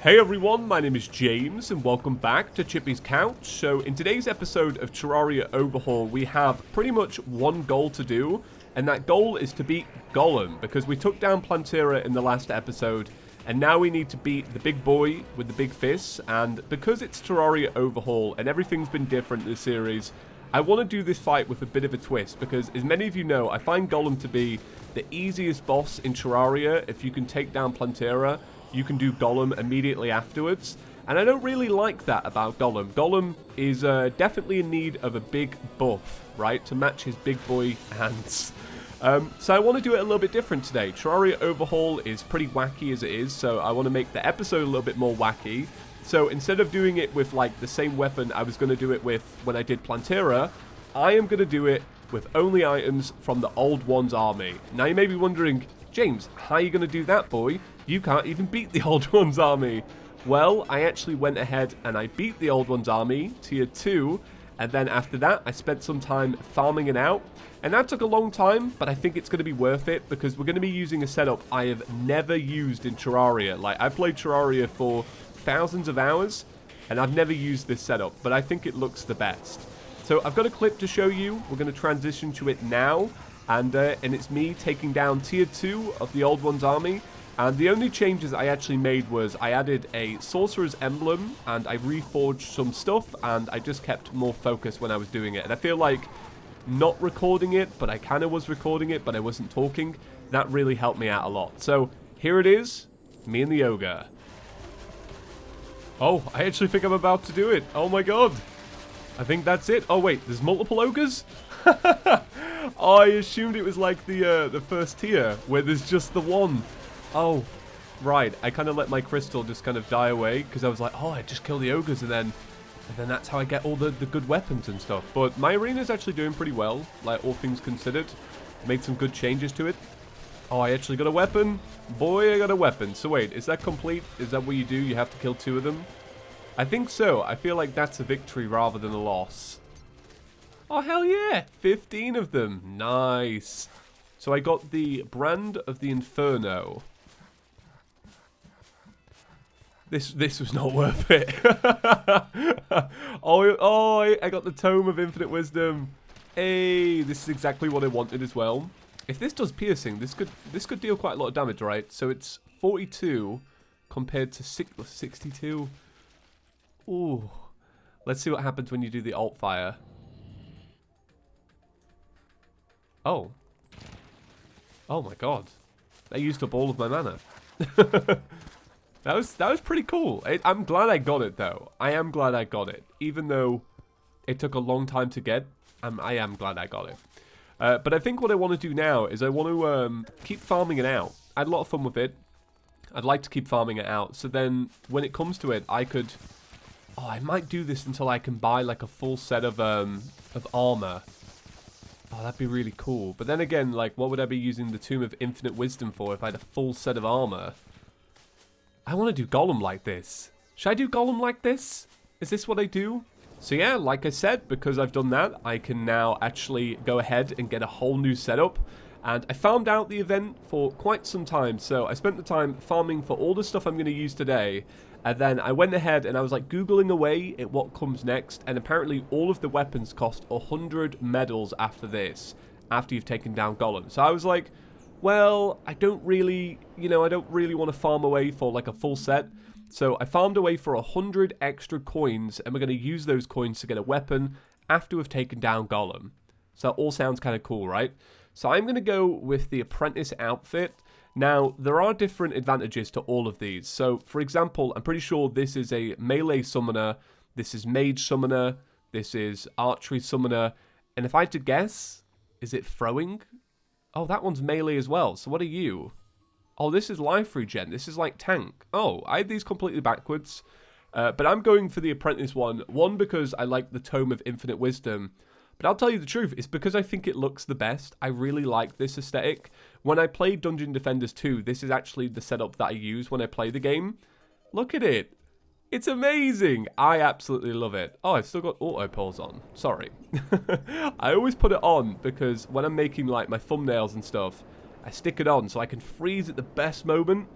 Hey everyone, my name is James and welcome back to ChippysCouch. So in today's episode of Terraria Overhaul, we have pretty much one goal to do, and that goal is to beat Golem, because we took down Plantera in the last episode, and now we need to beat the big boy with the big fists. And because it's Terraria Overhaul and everything's been different in this series, I want to do this fight with a bit of a twist, because as many of you know, I find Golem to be the easiest boss in Terraria. If you can take down Plantera, you can do Golem immediately afterwards, and I don't really like that about Golem. Golem is definitely in need of a big buff, right, to match his big boy hands. So I want to do it a little bit different today. Terraria Overhaul is pretty wacky as it is, so I want to make the episode a little bit more wacky. So instead of doing it with like the same weapon I was going to do it with when I did Plantera, I am going to do it with only items from the Old One's army. Now you may be wondering, James, how are you going to do that, boy? You can't even beat the Old One's army. Well, I actually went ahead and I beat the Old One's army, tier 2, and then after that, I spent some time farming it out. And that took a long time, but I think it's going to be worth it, because we're going to be using a setup I have never used in Terraria. Like, I've played Terraria for thousands of hours, and I've never used this setup, but I think it looks the best. So I've got a clip to show you. We're going to transition to it now, and it's me taking down tier 2 of the Old One's army. And the only changes I actually made was I added a sorcerer's emblem and I reforged some stuff, and I just kept more focus when I was doing it. And I feel like not recording it, but I kind of was recording it, but I wasn't talking, that really helped me out a lot. So here it is, me and the Ogre. Oh, I actually think I'm about to do it. Oh my god. I think that's it. Oh wait, there's multiple Ogres? Oh, I assumed it was like the first tier, where there's just the one. Oh, right. I kind of let my crystal just kind of die away, because I was like, oh, I just kill the ogres, and then that's how I get all the good weapons and stuff. But my arena's actually doing pretty well, like, all things considered. Made some good changes to it. Oh, I actually got a weapon. Boy, I got a weapon. So wait, is that complete? Is that what you do? You have to kill 2 of them? I think so. I feel like that's a victory rather than a loss. Oh, hell yeah. 15 of them. Nice. So I got the Brand of the Inferno. This was not worth it. I got the Tome of Infinite Wisdom. Hey, this is exactly what I wanted as well. If this does piercing, this could deal quite a lot of damage, right? So it's 42 compared to 62. Ooh. Let's see what happens when you do the alt fire. Oh. Oh my god. That used up all of my mana. That was pretty cool. I'm glad I got it, though. I am glad I got it. Even though it took a long time to get, I am glad I got it. But I think what I want to do now is I want to keep farming it out. I had a lot of fun with it. I'd like to keep farming it out. So then, when it comes to it, I could... Oh, I might do this until I can buy, like, a full set of armor. Oh, that'd be really cool. But then again, like, what would I be using the Tomb of Infinite Wisdom for if I had a full set of armor? I want to do Golem like this. Should I do Golem like this? Is this what I do? So yeah, like I said, because I've done that, I can now actually go ahead and get a whole new setup. And I farmed out the event for quite some time. So I spent the time farming for all the stuff I'm going to use today. And then I went ahead and I was like Googling away at what comes next. And apparently all of the weapons cost 100 medals after this, after you've taken down Golem. So I was like, well, I don't really want to farm away for like a full set. So I farmed away for 100 extra coins, and we're going to use those coins to get a weapon after we've taken down Golem. So that all sounds kind of cool, right? So I'm going to go with the apprentice outfit. Now, there are different advantages to all of these. So, for example, I'm pretty sure this is a melee summoner, this is mage summoner, this is archery summoner, and if I had to guess, is it throwing? Oh, that one's melee as well. So what are you? Oh, this is life regen. This is like tank. Oh, I had these completely backwards. But I'm going for the apprentice one. One, because I like the Tome of Infinite Wisdom. But I'll tell you the truth, it's because I think it looks the best. I really like this aesthetic. When I played Dungeon Defenders 2, this is actually the setup that I use when I play the game. Look at it. It's amazing. I absolutely love it. Oh, I've still got auto pulls on. Sorry. I always put it on because when I'm making like my thumbnails and stuff, I stick it on so I can freeze at the best moment.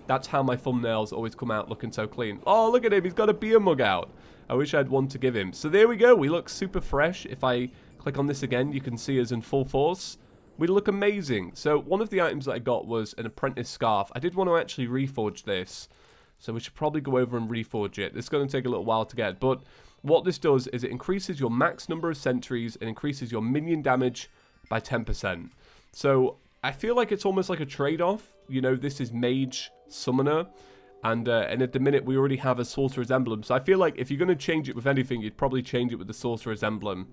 That's how my thumbnails always come out looking so clean. Oh, look at him. He's got a beer mug out. I wish I had one to give him. So there we go. We look super fresh. If I click on this again, you can see us in full force. We look amazing. So one of the items that I got was an apprentice scarf. I did want to actually reforge this. So we should probably go over and reforge it. It's going to take a little while to get. But what this does is it increases your max number of sentries and increases your minion damage by 10%. So I feel like it's almost like a trade-off. You know, this is mage summoner. And at the minute, we already have a sorcerer's emblem. So I feel like if you're going to change it with anything, you'd probably change it with the sorcerer's emblem.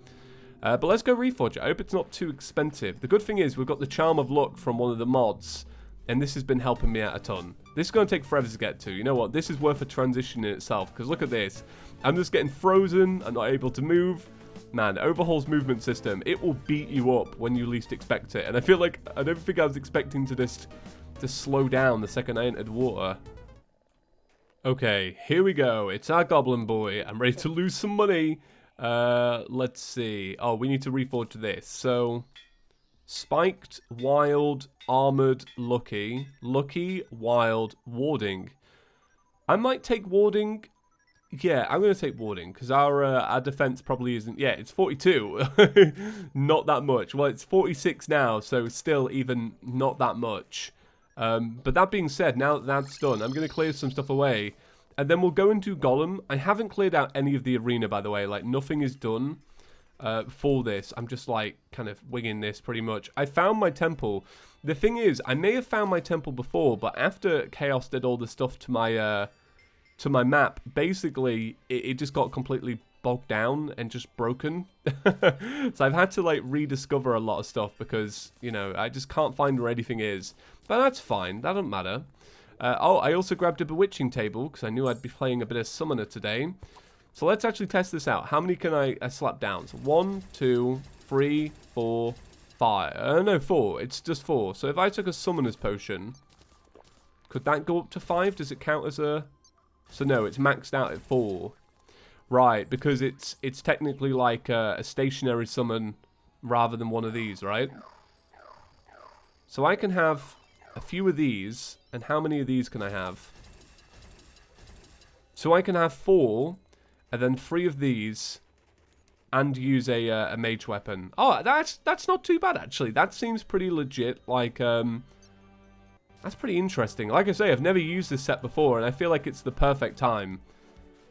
But let's go reforge it. I hope it's not too expensive. The good thing is we've got the Charm of Luck from one of the mods. And this has been helping me out a ton. This is going to take forever to get to. You know what? This is worth a transition in itself. Because look at this. I'm just getting frozen. I'm not able to move. Man, Overhaul's movement system. It will beat you up when you least expect it. And I feel like I don't think I was expecting to just slow down the second I entered water. Okay, here we go. It's our goblin boy. I'm ready to lose some money. Let's see. Oh, we need to reforge this. So, spiked, wild, armored, lucky. Lucky, wild, warding. I might take warding. Yeah, I'm going to take warding because our defense probably isn't. Yeah, it's 42. Not that much. Well, it's 46 now, so still even not that much. But that being said, now that that's done, I'm going to clear some stuff away. And then we'll go and do Golem. I haven't cleared out any of the arena, by the way. Like, nothing is done for this. I'm just, like, kind of winging this pretty much. I found my temple. The thing is, I may have found my temple before, but after Chaos did all the stuff to my map, basically, it just got completely bogged down and just broken. So I've had to, like, rediscover a lot of stuff because, you know, I just can't find where anything is. But that's fine. That doesn't matter. Oh, I also grabbed a bewitching table because I knew I'd be playing a bit of summoner today. So let's actually test this out. How many can I slap down? So 1, 2, 3, 4, 5. No, 4. It's just 4. So if I took a summoner's potion, could that go up to 5? Does it count as a... So no, it's maxed out at 4. Right, because it's technically like a stationary summon rather than one of these, right? So I can have a few of these, and how many of these can I have? So I can have 4, and then 3 of these, and use a mage weapon. Oh, that's not too bad, actually. That seems pretty legit. Like, that's pretty interesting. Like I say, I've never used this set before, and I feel like it's the perfect time.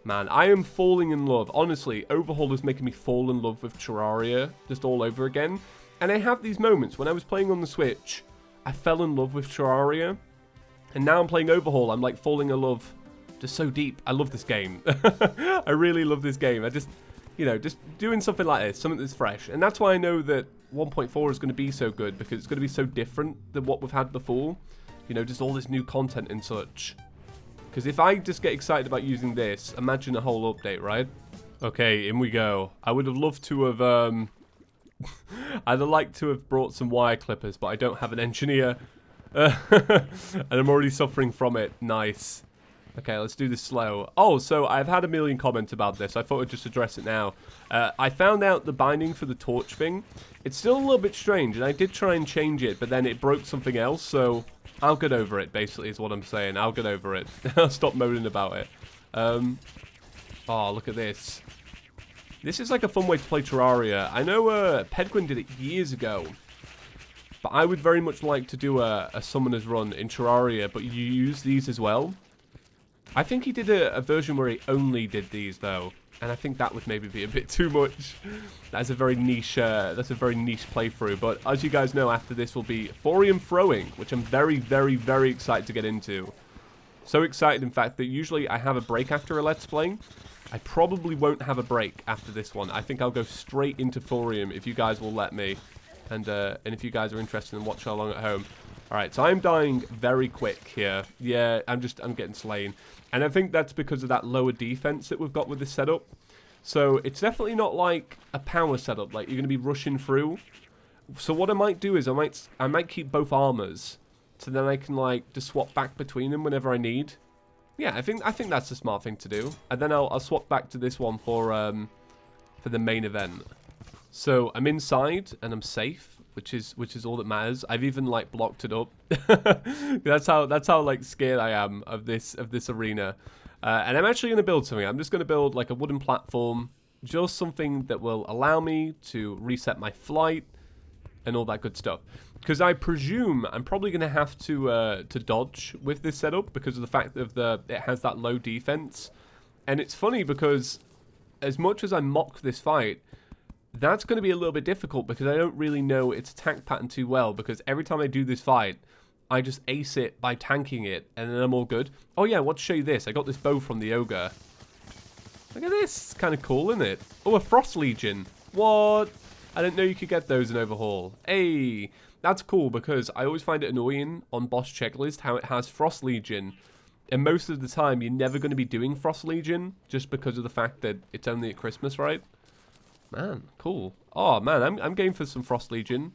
Man, I am falling in love. Honestly, Overhaul is making me fall in love with Terraria just all over again. And I have these moments. When I was playing on the Switch, I fell in love with Terraria. And now I'm playing Overhaul. I'm like falling in love just so deep. I love this game. I really love this game. I just, you know, just doing something like this, something that's fresh. And that's why I know that 1.4 is going to be so good, because it's going to be so different than what we've had before. You know, just all this new content and such. Because if I just get excited about using this, imagine a whole update, right? Okay, in we go. I would have loved to have, I'd have liked to have brought some wire clippers, but I don't have an engineer. And I'm already suffering from it. Nice. Okay, let's do this slow. Oh, so I've had a million comments about this. I thought I'd just address it now. I found out the binding for the torch thing. It's still a little bit strange, and I did try and change it, but then it broke something else, so I'll get over it, basically, is what I'm saying. I'll get over it. I'll stop moaning about it. Oh, look at this. This is like a fun way to play Terraria. I know Pedguin did it years ago, but I would very much like to do a summoner's run in Terraria, but you use these as well. I think he did a version where he only did these, though, and I think that would maybe be a bit too much. That's a very niche playthrough. But as you guys know, after this will be thorium throwing, which I'm very, very, very excited to get into. So excited, in fact, that usually I have a break after a Let's Play. I probably won't have a break after this one. I think I'll go straight into thorium if you guys will let me, and if you guys are interested in watching along at home. All right, so I'm dying very quick here. Yeah, I'm getting slain. And I think that's because of that lower defense that we've got with this setup. So it's definitely not like a power setup, like you're going to be rushing through. So what I might do is I might keep both armors, so then I can like just swap back between them whenever I need. Yeah, I think that's the smart thing to do. And then I'll swap back to this one for the main event. So I'm inside and I'm safe. which is all that matters. I've even like blocked it up. That's how like scared I am of this arena. And I'm actually going to build something. I'm just going to build like a wooden platform, just something that will allow me to reset my flight and all that good stuff. Because I presume I'm probably going to have to dodge with this setup because of the fact that it has that low defense. And it's funny because as much as I mocked this fight, that's going to be a little bit difficult because I don't really know its attack pattern too well. Because every time I do this fight, I just ace it by tanking it, and then I'm all good. Oh yeah, I want to show you this. I got this bow from the Ogre. Look at this. It's kind of cool, isn't it? Oh, a Frost Legion. What? I didn't know you could get those in Overhaul. Hey, that's cool because I always find it annoying on boss checklist how it has Frost Legion. And most of the time, you're never going to be doing Frost Legion just because of the fact that it's only at Christmas, right? Man, cool. Oh man, I'm game for some Frost Legion.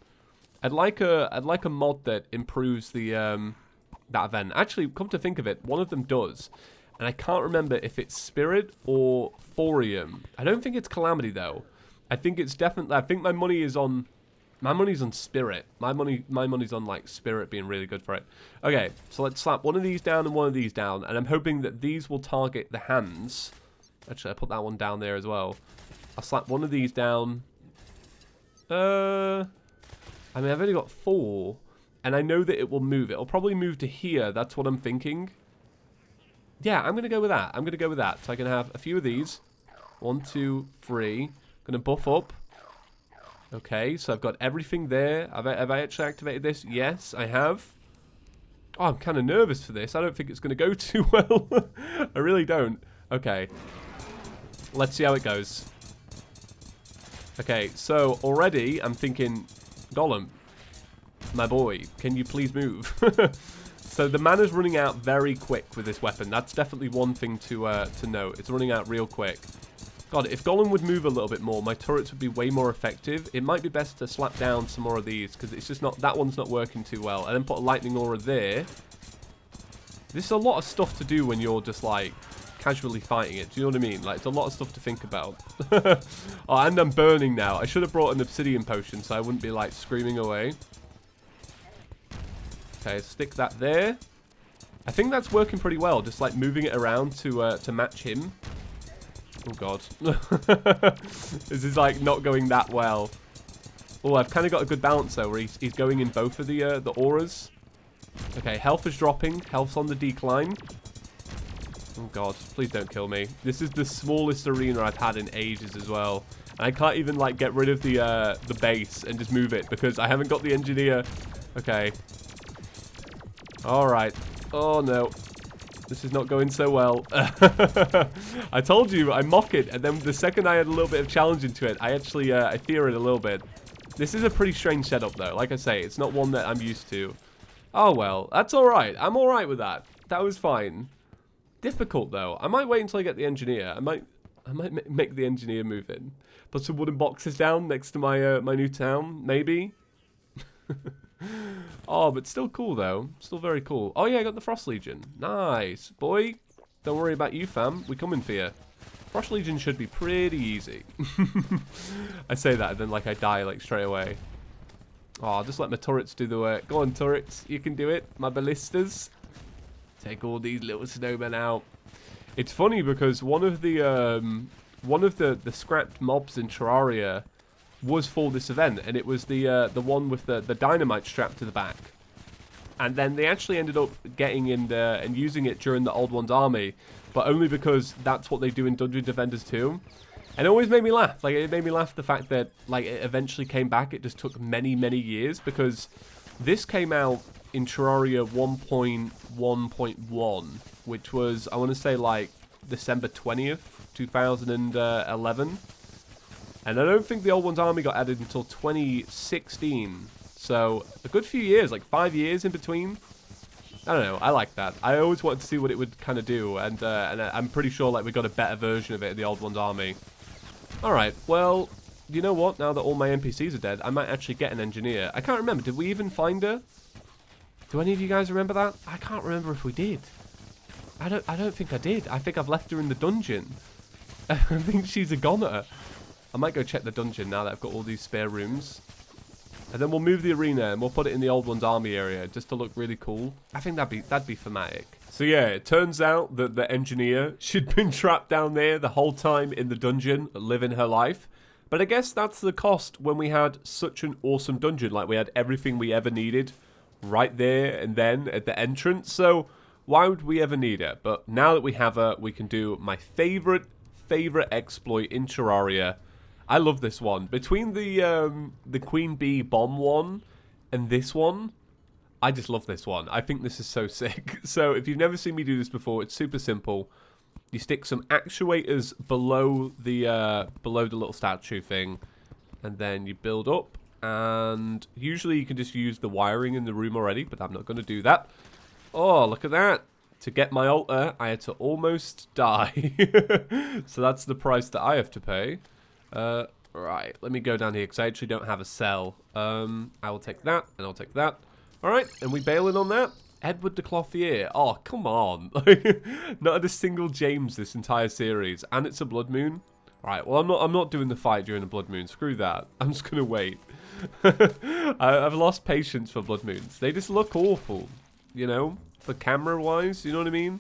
I'd like a mod that improves the that event. Actually, come to think of it, one of them does, and I can't remember if it's Spirit or Thorium. I don't think it's Calamity though. I think it's definitely. I think my money's on Spirit. My money's on like Spirit being really good for it. Okay, so let's slap one of these down and one of these down, and I'm hoping that these will target the hands. Actually, I put that one down there as well. I'll slap one of these down. I mean, I've only got 4, and I know that it will move. It'll probably move to here. That's what I'm thinking. Yeah, I'm going to go with that. I'm going to go with that. So I can have a few of these. 1, 2, 3. I'm going to buff up. Okay, so I've got everything there. Have I actually activated this? Yes, I have. Oh, I'm kind of nervous for this. I don't think it's going to go too well. I really don't. Okay. Let's see how it goes. Okay, so already I'm thinking, Golem, my boy, can you please move? So the mana's running out very quick with this weapon. That's definitely one thing to note. It's running out real quick. God, if Golem would move a little bit more, my turrets would be way more effective. It might be best to slap down some more of these because it's just not, that one's not working too well. And then put a lightning aura there. This is a lot of stuff to do when you're just like casually fighting it. Do you know what I mean? Like, it's a lot of stuff to think about. Oh, and I'm burning now. I should have brought an obsidian potion so I wouldn't be like screaming away. Okay, stick that there. I think that's working pretty well. Just like moving it around to match him. Oh god. This is like not going that well. Oh, I've kind of got a good balance though, where he's going in both of the auras. Okay, health is dropping. Health's on the decline. Oh god, please don't kill me. This is the smallest arena I've had in ages as well. And I can't even like get rid of the base and just move it because I haven't got the engineer. Okay. Alright. Oh no. This is not going so well. I told you, I mock it, and then the second I had a little bit of challenge into it, I actually, I fear it a little bit. This is a pretty strange setup, though. Like I say, it's not one that I'm used to. Oh, well, that's alright. I'm alright with that. That was fine. Difficult, though. I might wait until I get the engineer. I might make the engineer move in. Put some wooden boxes down next to my, my new town, maybe. Oh, but still cool, though. Still very cool. Oh, yeah, I got the Frost Legion. Nice. Boy, don't worry about you, fam. We're coming for you. Frost Legion should be pretty easy. I say that, and then, like, I die, like, straight away. Oh, I'll just let my turrets do the work. Go on, turrets. You can do it. My ballistas. Take all these little snowmen out. It's funny because one of the scrapped mobs in Terraria was for this event, and it was the one with the dynamite strapped to the back. And then they actually ended up getting in there and using it during the Old One's army, but only because that's what they do in Dungeon Defenders 2. And it always made me laugh. Like, it made me laugh the fact that, like, it eventually came back. It just took many, many years, because this came out in Terraria 1.1.1, which was, I want to say, like, December 20th, 2011. And I don't think the Old One's army got added until 2016. So, a good few years, like 5 years in between. I don't know, I like that. I always wanted to see what it would kind of do, and I'm pretty sure like we got a better version of it in the Old One's army. Alright, well, you know what? Now that all my NPCs are dead, I might actually get an engineer. I can't remember, did we even find her? Do any of you guys remember that? I can't remember if we did. I don't think I did. I think I've left her in the dungeon. I think she's a goner. I might go check the dungeon now that I've got all these spare rooms. And then we'll move the arena and we'll put it in the old one's army area just to look really cool. I think that'd be thematic. So yeah, it turns out that the engineer, she'd been trapped down there the whole time in the dungeon, living her life. But I guess that's the cost when we had such an awesome dungeon. Like, we had everything we ever needed right there and then at the entrance. So why would we ever need her? But now that we have her, we can do my favorite exploit in Terraria. I love this one. Between the Queen Bee bomb one and this one, I just love this one. I think this is so sick. So if you've never seen me do this before, it's super simple. You stick some actuators below the little statue thing, and then you build up. And usually you can just use the wiring in the room already, but I'm not going to do that. Oh, look at that. To get my altar, I had to almost die. So that's the price that I have to pay. Right, let me go down here because I actually don't have a cell. I will take that, and I'll take that. Alright, and we bailing on that? Edward de Clothier. Oh, come on. Not had a single James this entire series. And it's a blood moon. Alright, well, I'm not doing the fight during a blood moon. Screw that. I'm just going to wait. I've lost patience for blood moons. They just look awful. You know? For camera-wise, you know what I mean?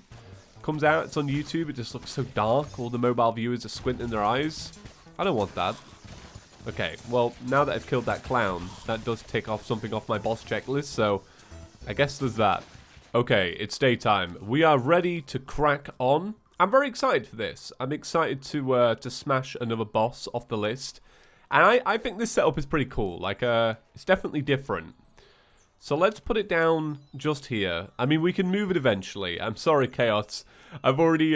Comes out, it's on YouTube, it just looks so dark. All the mobile viewers are squinting their eyes. I don't want that. Okay, well, now that I've killed that clown, that does tick off something off my boss checklist, so I guess there's that. Okay, it's daytime. We are ready to crack on. I'm very excited for this. I'm excited to smash another boss off the list. And I think this setup is pretty cool. Like, it's definitely different. So let's put it down just here. I mean, we can move it eventually. I'm sorry, Chaos. I've already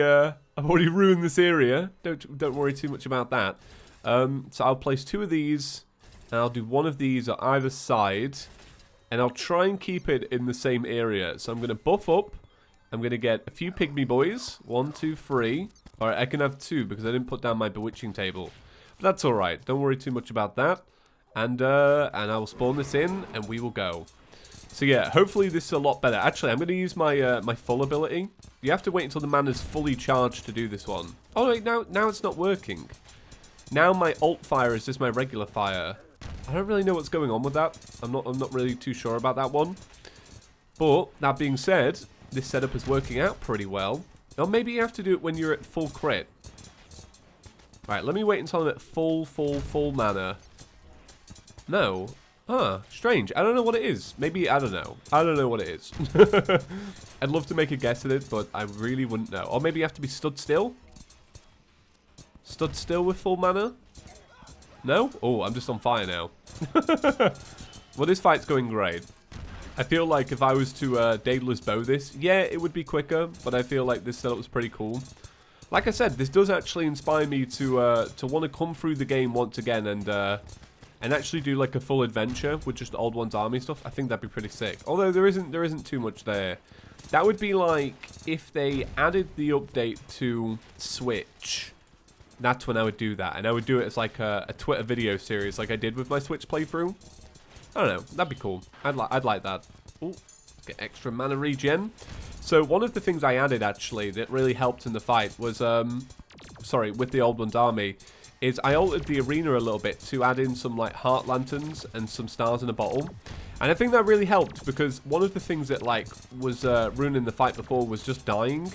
ruined this area. Don't worry too much about that. So I'll place 2 of these, and I'll do 1 of these on either side, and I'll try and keep it in the same area. So I'm going to buff up. I'm going to get a few pygmy boys. 1, 2, 3. All right, I can have 2 because I didn't put down my bewitching table. But that's all right. Don't worry too much about that. And I will spawn this in, and we will go. So yeah, hopefully this is a lot better. Actually, I'm going to use my my full ability. You have to wait until the mana's fully charged to do this one. Oh wait, now it's not working. Now my alt fire is just my regular fire. I don't really know what's going on with that. I'm not really too sure about that one. But that being said, this setup is working out pretty well. Or maybe you have to do it when you're at full crit. Right, let me wait until I'm at full mana. No. Huh, strange. I don't know what it is. Maybe, I don't know. I don't know what it is. I'd love to make a guess at it, but I really wouldn't know. Or maybe you have to be stood still? Stood still with full mana? No? Oh, I'm just on fire now. Well, this fight's going great. I feel like if I was to Daedalus bow this, yeah, it would be quicker, but I feel like this setup was pretty cool. Like I said, this does actually inspire me to want to come through the game once again and actually do like a full adventure with just Old One's army stuff. I think that'd be pretty sick. Although there isn't too much there. That would be like if they added the update to Switch. That's when I would do that, and I would do it as like a Twitter video series, like I did with my Switch playthrough. I don't know. That'd be cool. I'd like that. Ooh, get extra mana regen. So one of the things I added actually that really helped in the fight was sorry, with the Old One's army, is I altered the arena a little bit to add in some like heart lanterns and some stars in a bottle. And I think that really helped because one of the things that like was ruining the fight before was just dying.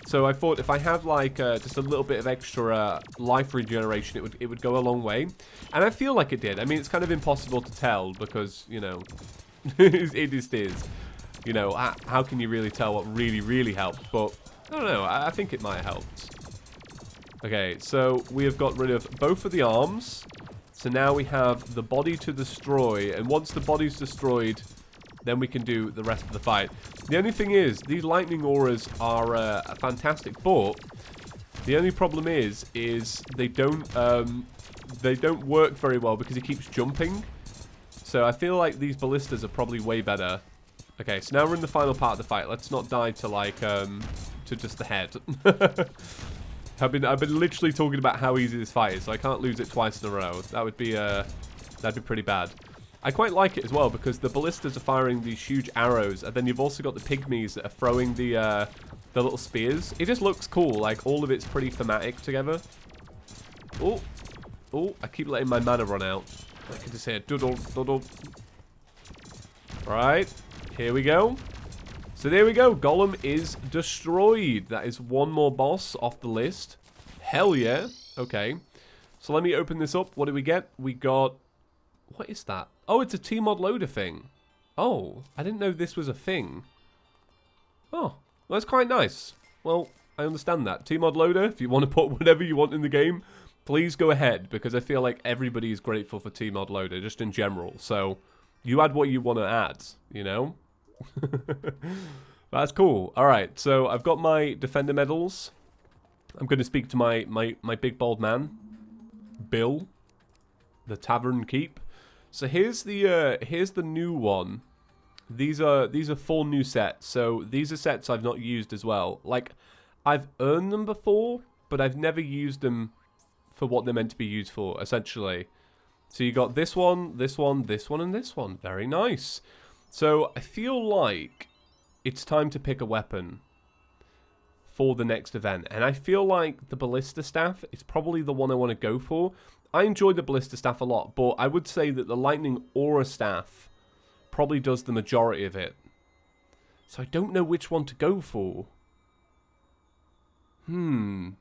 So I thought if I had like just a little bit of extra life regeneration, it would go a long way. And I feel like it did. I mean, it's kind of impossible to tell because, you know, it just is. You know, how can you really tell what really helped? But I don't know. I think it might have helped. Okay, so we have got rid of both of the arms. So now we have the body to destroy. And once the body's destroyed, then we can do the rest of the fight. The only thing is, these lightning auras are fantastic, but the only problem is they don't work very well because he keeps jumping. So I feel like these ballistas are probably way better. Okay, so now we're in the final part of the fight. Let's not die to like to just the head. I've been literally talking about how easy this fight is, so I can't lose it twice in a row. That would be that'd be pretty bad. I quite like it as well because the ballistas are firing these huge arrows, and then you've also got the pygmies that are throwing the little spears. It just looks cool. Like all of it's pretty thematic together. Oh, I keep letting my mana run out. I can just hear doodle, doodle. Right, here we go. So there we go. Golem is destroyed. That is one more boss off the list. Hell yeah. Okay. So let me open this up. What do we get? We got... What is that? Oh, it's a T-mod loader thing. Oh, I didn't know this was a thing. Oh, well, that's quite nice. Well, I understand that. T-mod loader, if you want to put whatever you want in the game, please go ahead, because I feel like everybody is grateful for T-mod loader, just in general. So, you add what you want to add, you know? That's cool. Alright, so I've got my defender medals. I'm going to speak to my big bald man, Bill, the Tavern Keep. So here's the new one. These are 4 new sets. So these are sets I've not used as well. Like, I've earned them before, but I've never used them for what they're meant to be used for, essentially. So you got this one, this one, this one, and this one. Very nice. So I feel like it's time to pick a weapon for the next event. And I feel like the Ballista Staff is probably the one I want to go for. I enjoy the Ballista Staff a lot, but I would say that the Lightning Aura Staff probably does the majority of it. So I don't know which one to go for. Oh,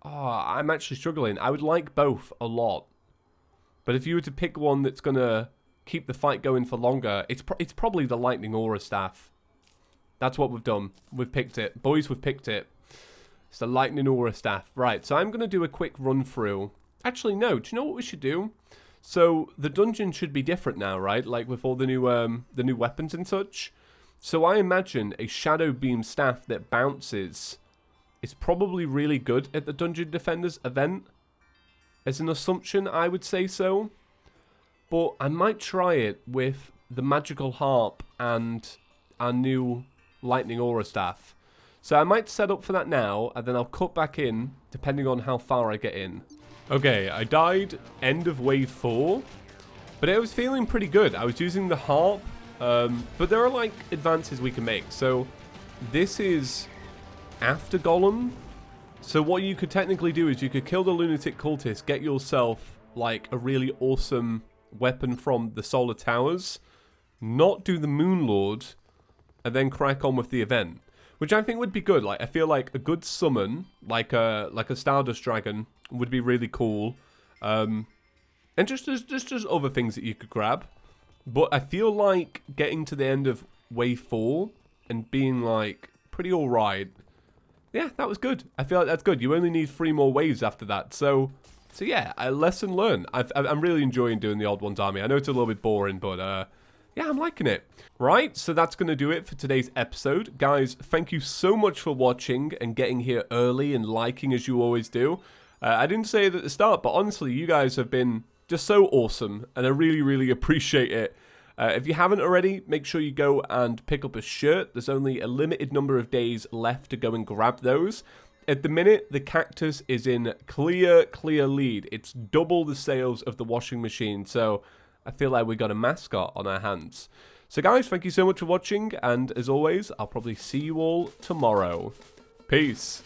I'm actually struggling. I would like both a lot. But if you were to pick one that's going to keep the fight going for longer, it's probably the Lightning Aura Staff. That's what we've done. We've picked it. Boys, we've picked it. It's the Lightning Aura Staff. Right, so I'm going to do a quick run through. Actually, no. Do you know what we should do? So the dungeon should be different now, right? Like with all the new weapons and such. So I imagine a Shadow Beam Staff that bounces is probably really good at the Dungeon Defenders event. As an assumption, I would say so. But I might try it with the Magical Harp and our new Lightning Aura Staff. So I might set up for that now, and then I'll cut back in, depending on how far I get in. Okay, I died end of wave 4, but I was feeling pretty good. I was using the harp, but there are like advances we can make. So this is after Golem. So what you could technically do is you could kill the Lunatic Cultist, get yourself like a really awesome weapon from the Solar Towers, not do the Moon Lord, and then crack on with the event. Which I think would be good. Like, I feel like a good summon, like a Stardust Dragon, would be really cool. And just other things that you could grab. But I feel like getting to the end of wave 4 and being like pretty alright. Yeah, that was good. I feel like that's good. You only need 3 more waves after that. So yeah, a lesson learned. I'm really enjoying doing the Odd Ones army. I know it's a little bit boring, but yeah, I'm liking it. Right, so that's going to do it for today's episode. Guys, thank you so much for watching and getting here early and liking as you always do. I didn't say it at the start, but honestly, you guys have been just so awesome, and I really, really appreciate it. If you haven't already, make sure you go and pick up a shirt. There's only a limited number of days left to go and grab those. At the minute, the cactus is in clear lead. It's double the sales of the washing machine, so I feel like we got a mascot on our hands. So guys, thank you so much for watching, and as always, I'll probably see you all tomorrow. Peace.